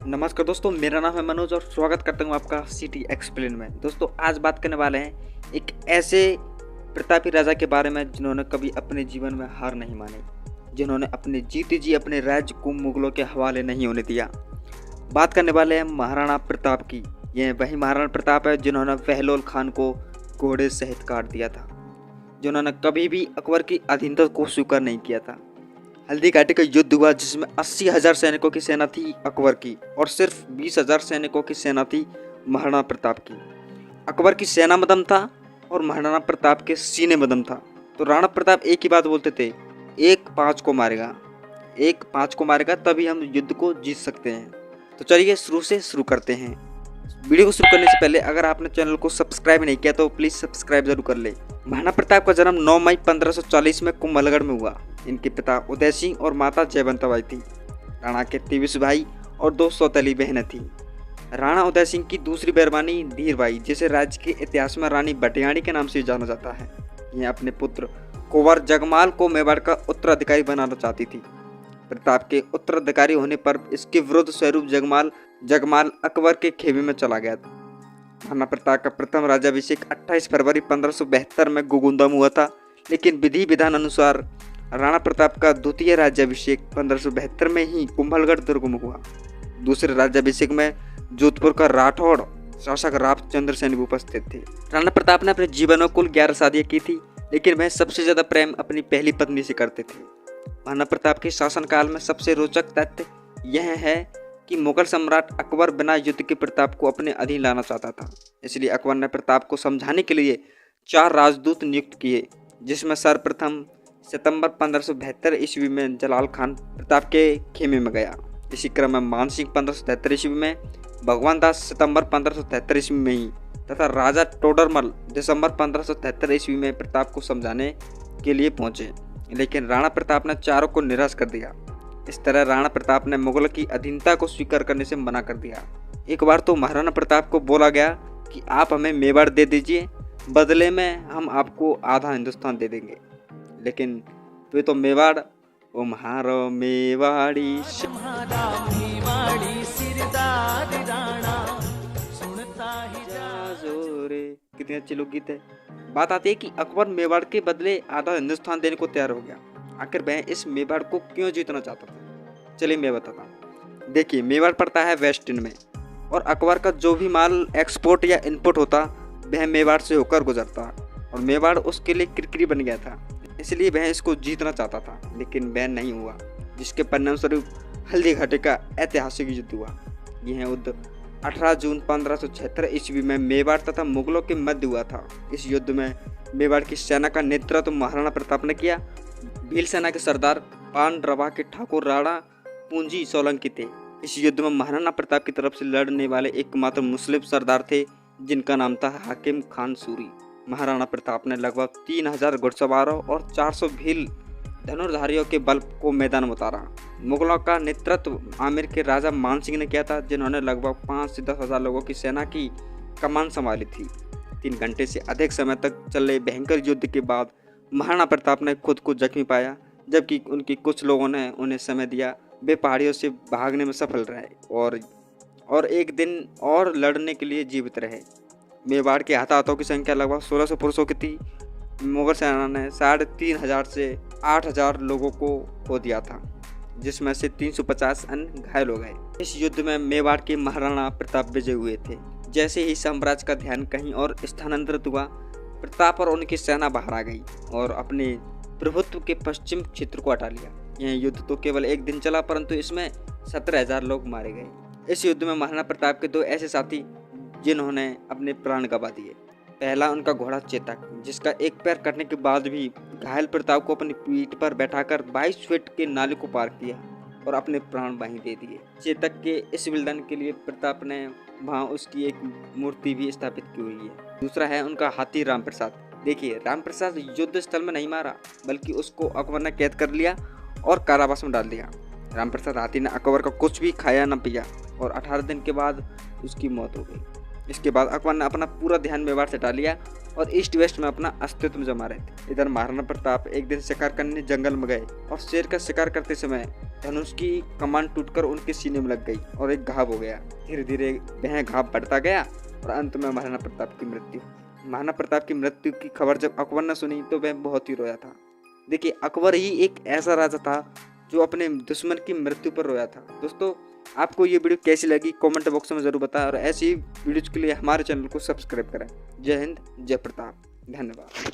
नमस्कार दोस्तों, मेरा नाम है मनोज और स्वागत करता हूँ आपका सिटी एक्सप्लेन में। दोस्तों आज बात करने वाले हैं एक ऐसे प्रतापी राजा के बारे में जिन्होंने कभी अपने जीवन में हार नहीं मानी, जिन्होंने अपने जीते जी अपने राज्य को मुगलों के हवाले नहीं होने दिया। बात करने वाले हैं महाराणा प्रताप की। यह वही महाराणा प्रताप है जिन्होंने बहलोल खान को घोड़े सहित काट दिया था, जिन्होंने कभी भी अकबर की अधीनता को स्वीकार नहीं किया था। हल्दी घाटी का युद्ध हुआ जिसमें 80,000 सैनिकों की सेना थी अकबर की और सिर्फ 20,000 सैनिकों की सेना थी महाराणा प्रताप की। अकबर की सेना में दम था और महाराणा प्रताप के सीने में दम था। तो राणा प्रताप एक ही बात बोलते थे, एक पाँच को मारेगा तभी हम युद्ध को जीत सकते हैं। तो चलिए शुरू से शुरू करते हैं। वीडियो को शुरू करने से पहले अगर आपने चैनल को सब्सक्राइब नहीं किया तो प्लीज़ सब्सक्राइब जरूर कर ले। महाराणा प्रताप का जन्म 9 मई 1540 में कुंभलगढ़ में हुआ। इनके पिता उदय सिंह और माता जयवंताबाई थी। राणा के 23 भाई और 2 सौतेली बहनें थीं। राणा उदय सिंह की दूसरी बहरबानी धीरबाई, जिसे राज्य के इतिहास में रानी भटियाणी के नाम से जाना जाता है, यह अपने पुत्र कुंवर जगमाल को मेवाड़ का उत्तराधिकारी बनाना चाहती थी। प्रताप के उत्तराधिकारी होने पर इसके विरुद्ध स्वरूप जगमाल अकबर के खेमे में चला गया था। महाराणा प्रताप का प्रथम राज्याभिषेक 28 फरवरी 1572 में गोगुंदा में हुआ था, लेकिन विधि विधान अनुसार राणा प्रताप का द्वितीय राज्याभिषेक 1572 में ही कुंभलगढ़ दुर्ग में हुआ। दूसरे राज्याभिषेक में जोधपुर का राठौड़ शासक रामचंद्र सेन उपस्थित थे। राणा प्रताप ने अपने जीवन में कुल 11 शादियां की थी, लेकिन वह सबसे ज्यादा प्रेम अपनी पहली पत्नी से करते थे। महाराणा प्रताप के शासनकाल में सबसे रोचक तथ्य यह है कि मुगल सम्राट अकबर बिना युद्ध के प्रताप को अपने अधीन लाना चाहता था। इसलिए अकबर ने प्रताप को समझाने के लिए 4 राजदूत नियुक्त किए, जिसमें सर्वप्रथम सितंबर 1572 ईस्वी में जलाल खान प्रताप के खेमे में गया। इसी क्रम में मानसिंह 1573 ईस्वी में, भगवान दास सितंबर 1573 ईस्वी में ही तथा राजा टोडरमल दिसंबर 1573 ईस्वी में प्रताप को समझाने के लिए पहुंचे, लेकिन राणा प्रताप ने चारों को निराश कर दिया। इस तरह राणा प्रताप ने मुगल की अधीनता को स्वीकार करने से मना कर दिया। एक बार तो महाराणा प्रताप को बोला गया कि आप हमें मेवाड़ दे दीजिए, बदले में हम आपको आधा हिंदुस्तान दे देंगे। लेकिन वे तो मेवाड़ ओ म्हारो मेवाड़ी कितनी अच्छी लोकगीत है। बात आती है कि अकबर मेवाड़ के बदले आधा हिंदुस्तान देने को तैयार हो गया। आखिर वह इस मेवाड़ को क्यों जीतना चाहता था, चलिए मैं बताता हूँ। देखिए, मेवाड़ पड़ता है वेस्ट इंड में और अकबर का जो भी माल एक्सपोर्ट या इनपुट होता वह मेवाड़ से होकर गुजरता और मेवाड़ उसके लिए किरकिरी बन गया था। इसलिए वह इसको जीतना चाहता था, लेकिन वह नहीं हुआ, जिसके परिणाम स्वरूप हल्दी घाटी का ऐतिहासिक युद्ध हुआ। यह युद्ध 18 जून 1576 ईस्वी में मेवाड़ तथा मुगलों के मध्य हुआ था। इस युद्ध में मेवाड़ की सेना का नेतृत्व महाराणा प्रताप ने किया। भील सेना के सरदार पांडरवा के ठाकुर राणा पूंजी सोलंकी थे। इस युद्ध में महाराणा प्रताप की तरफ से लड़ने वाले एकमात्र मुस्लिम सरदार थे, जिनका नाम था हाकिम खान सूरी। महाराणा प्रताप ने लगभग 3000 घुड़सवारों और 400 भील धनुर्धारियों के बल को मैदान में उतारा। मुगलों का नेतृत्व आमेर के राजा मानसिंह ने किया था, जिन्होंने लगभग 5 से 10,000 लोगों की सेना की कमान संभाली थी। 3 घंटे से अधिक समय तक चले भयंकर युद्ध के बाद महाराणा प्रताप ने खुद को जख्मी पाया, जबकि उनके कुछ लोगों ने उन्हें समय दिया। वे पहाड़ियों से भागने में सफल रहे और एक दिन और लड़ने के लिए जीवित रहे। मेवाड़ के हताहतों की संख्या लगभग 1600 पुरुषों की थी। मुगल सेना ने 3500 से 8000 लोगों को खो दिया था, जिसमें से 350 अन्य घायल हो गए। इस युद्ध में मेवाड़ के महाराणा प्रताप विजय हुए थे। जैसे ही साम्राज्य का ध्यान कहीं और स्थानांतरित हुआ, प्रताप और उनकी सेना बाहर आ गई और अपने प्रभुत्व के पश्चिम क्षेत्र को हटा लिया। यह युद्ध तो केवल एक दिन चला, परंतु इसमें 17,000 लोग मारे गए। इस युद्ध में महाराणा प्रताप के 2 ऐसे साथी जिन्होंने अपने प्राण गंवा दिए। पहला उनका घोड़ा चेतक, जिसका एक पैर कटने के बाद भी घायल प्रताप को अपनी पीठ पर बैठाकर 22 फीट के नाले को पार किया और अपने प्राण वहीं दे दिए। चेतक के इस बलिदान के लिए प्रताप ने वहाँ उसकी एक मूर्ति भी स्थापित की हुई है। दूसरा है उनका हाथी रामप्रसाद। देखिए, रामप्रसाद युद्ध स्थल में नहीं मारा, बल्कि उसको अकबर ने कैद कर लिया और कारावास में डाल दिया। रामप्रसाद हाथी ने अकबर का कुछ भी खाया न पिया और 18 दिन के बाद उसकी मौत हो गई। इसके बाद अकबर ने अपना पूरा ध्यान मेवाड़ से हटा लिया और ईस्ट वेस्ट में अपना अस्तित्व जमा रहे थे। इधर महाराणा प्रताप एक दिन शिकार करने जंगल में गए और शेर का शिकार करते समय धनुष की कमान टूटकर उनके सीने में लग गई और एक घाव हो गया। धीरे धीरे वह घाव बढ़ता गया और अंत में महाराणा प्रताप की मृत्यु। महाराणा प्रताप की मृत्यु की खबर जब अकबर ने सुनी तो वह बहुत ही रोया था। देखिए, अकबर ही एक ऐसा राजा था जो अपने दुश्मन की मृत्यु पर रोया था। दोस्तों, आपको ये वीडियो कैसी लगी कमेंट बॉक्स में ज़रूर बताएं और ऐसी वीडियोज़ के लिए हमारे चैनल को सब्सक्राइब करें। जय हिंद, जय प्रताप, धन्यवाद।